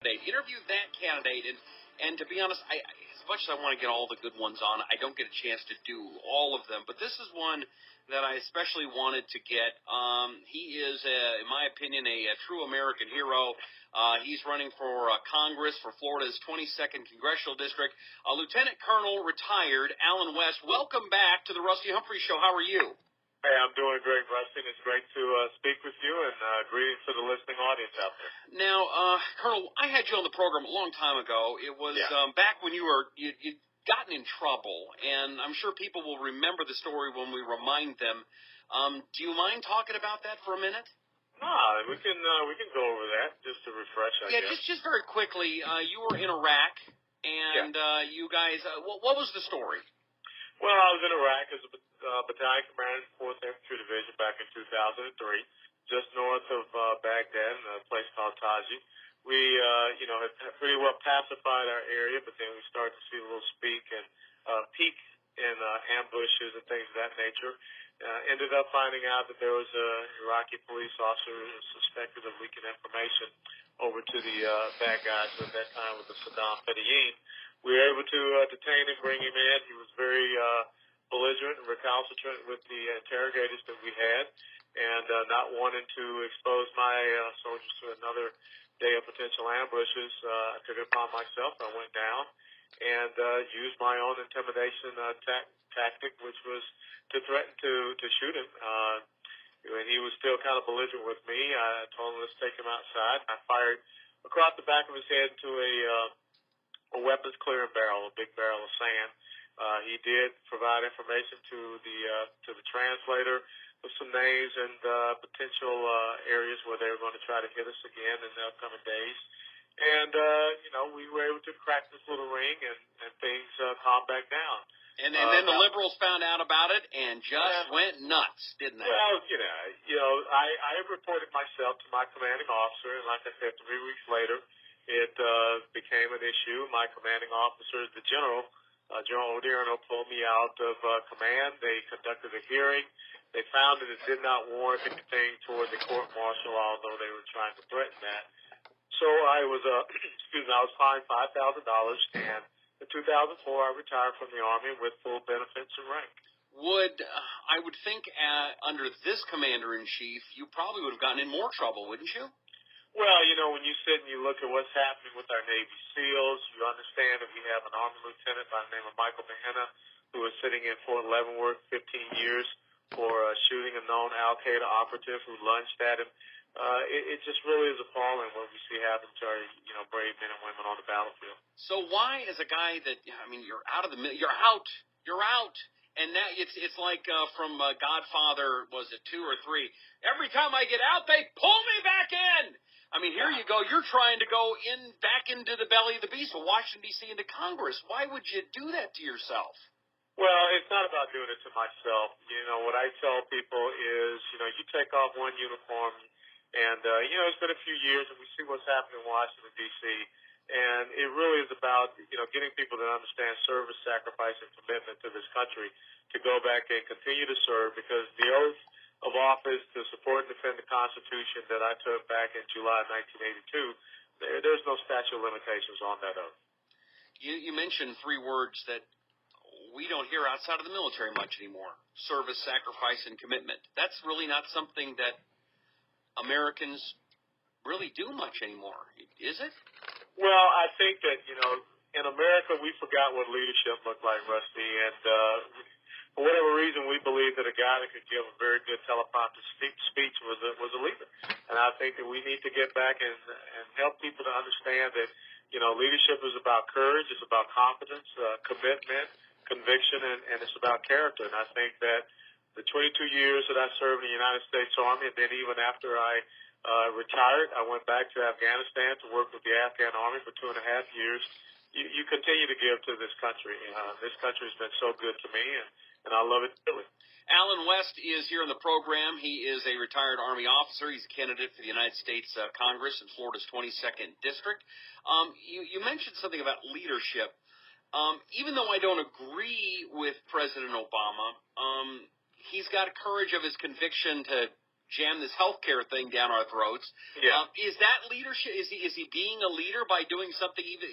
They interviewed that candidate, and to be honest, as much as I want to get all the good ones on, I don't get a chance to do all of them. But this is one that I especially wanted to get. He is, in my opinion, a true American hero. He's running for Congress for Florida's 22nd Congressional District. Lieutenant Colonel retired Alan West. Welcome back to the Rusty Humphries Show. How are you? Hey, I'm doing great, Rusty. It's great to speak with you, and greetings to the listening audience out there. Now, Colonel, I had you on the program a long time ago. It was back when you'd gotten in trouble, and I'm sure people will remember the story when we remind them. Do you mind talking about that for a minute? No, we can go over that just to refresh, I guess. Just very quickly. You were in Iraq, and you guys. What was the story? Well, I was in Iraq as a battalion commander in the 4th Infantry Division back in 2003, just north of Baghdad in a place called Taji. We, had pretty well pacified our area, but then we started to see a little peak in ambushes and things of that nature. Ended up finding out that there was an Iraqi police officer who was suspected of leaking information over to the bad guys who at that time was the Saddam Fedayeen. We were able to detain him, bring him in. He was very belligerent and recalcitrant with the interrogators that we had, and not wanting to expose my soldiers to another day of potential ambushes. I took it upon myself. I went down and used my own intimidation tactic, which was to threaten to shoot him. When he was still kind of belligerent with me, I told him, let's take him outside. I fired across the back of his head into a weapons clearing barrel, a big barrel of sand. He did provide information to the translator with some names and potential areas where they were going to try to hit us again in the upcoming days. And, we were able to crack this little ring and things calmed back down. And then the liberals found out about it and just went nuts, didn't they? Well, I reported myself to my commanding officer, and like I said, 3 weeks later, it became an issue. My commanding officer, the General Odierno, pulled me out of command. They conducted a hearing. They found that it did not warrant anything toward the court-martial, although they were trying to threaten that. So I was, I was fined $5,000, and in 2004 I retired from the Army with full benefits and rank. I would think under this commander-in-chief, you probably would have gotten in more trouble, wouldn't you? Well, when you sit and you look at what's happening with our Navy SEALs, you understand that we have an Army lieutenant by the name of Michael Mahena who is sitting in Fort Leavenworth 15 years for shooting a known Al-Qaeda operative who lunged at him. It just really is appalling what we see happen to our, brave men and women on the battlefield. So why, as a guy that, you're out of the, you're out. And now it's like from Godfather, was it 2 or 3? Every time I get out, they pull me back in. Here you go. You're trying to go back into the belly of the beast, from Washington, D.C. into Congress. Why would you do that to yourself? Well, it's not about doing it to myself. What I tell people is, you take off one uniform, and, it's been a few years, and we see what's happening in Washington, D.C., and it really is about, getting people to understand service, sacrifice, and commitment to this country to go back and continue to serve, because the oath of office to support and defend the Constitution that I took back in July 1982, there's no statute of limitations on that oath. You mentioned 3 words that we don't hear outside of the military much anymore: service, sacrifice, and commitment. That's really not something that Americans really do much anymore, is it? Well, I think that, in America, we forgot what leadership looked like, Rusty, and for whatever reason, we believe that a guy that could give a very good teleprompter speech was a leader. And I think that we need to get back and help people to understand that, leadership is about courage, it's about competence, commitment, conviction, and it's about character. And I think that the 22 years that I served in the United States Army, and then even after I retired, I went back to Afghanistan to work with the Afghan Army for 2.5 years. You continue to give to this country. This country has been so good to me, and I love it dearly. Alan West is here in the program. He is a retired Army officer. He's a candidate for the United States Congress in Florida's 22nd District. You mentioned something about leadership. Even though I don't agree with President Obama, he's got courage of his conviction to jam this healthcare thing down our throats. Yeah. Is that leadership? Is he being a leader by doing something even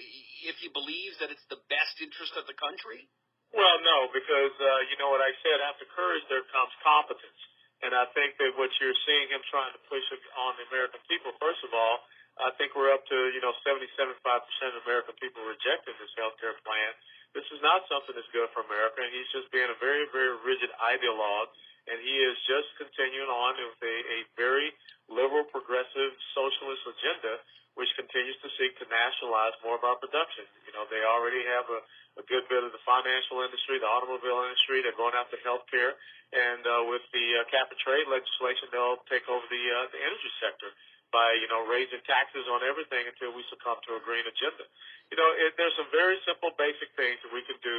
if he believes that it's the best interest of the country? Well, no, because you know what I said. After courage, there comes competence, and I think that what you're seeing him trying to push on the American people. First of all, I think we're up to 70-75% of American people rejecting this health care plan. This is not something that's good for America, and he's just being a very, very rigid ideologue, and he is just continuing on with a very liberal, progressive, socialist agenda, which continues to seek to nationalize more of our production. They already have a good bit of the financial industry, the automobile industry. They're going after healthcare, and with the cap and trade legislation, they'll take over the energy sector by raising taxes on everything until we succumb to a green agenda. There's some very simple, basic things that we can do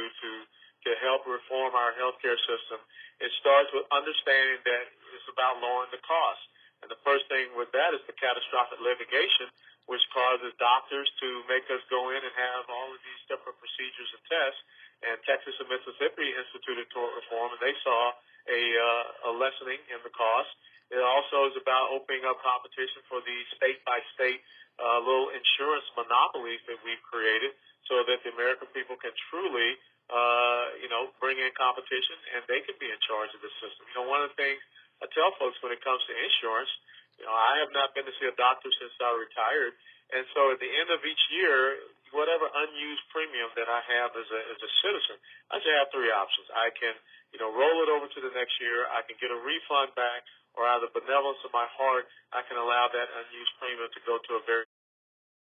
to help reform our healthcare system. It starts with understanding that it's about lowering the cost. And the first thing with that is the catastrophic litigation, which causes doctors to make us go in and have all of these separate procedures and tests. And Texas and Mississippi instituted tort reform, and they saw a lessening in the cost. It also is about opening up competition for the state-by-state little insurance monopolies that we've created so that the American people can truly, bring in competition, and they can be in charge of the system. One of the things I tell folks when it comes to insurance, I have not been to see a doctor since I retired, and so at the end of each year, whatever unused premium that I have as a citizen, I should have three options. I can, roll it over to the next year. I can get a refund back, or out of the benevolence of my heart, I can allow that unused premium to go to a very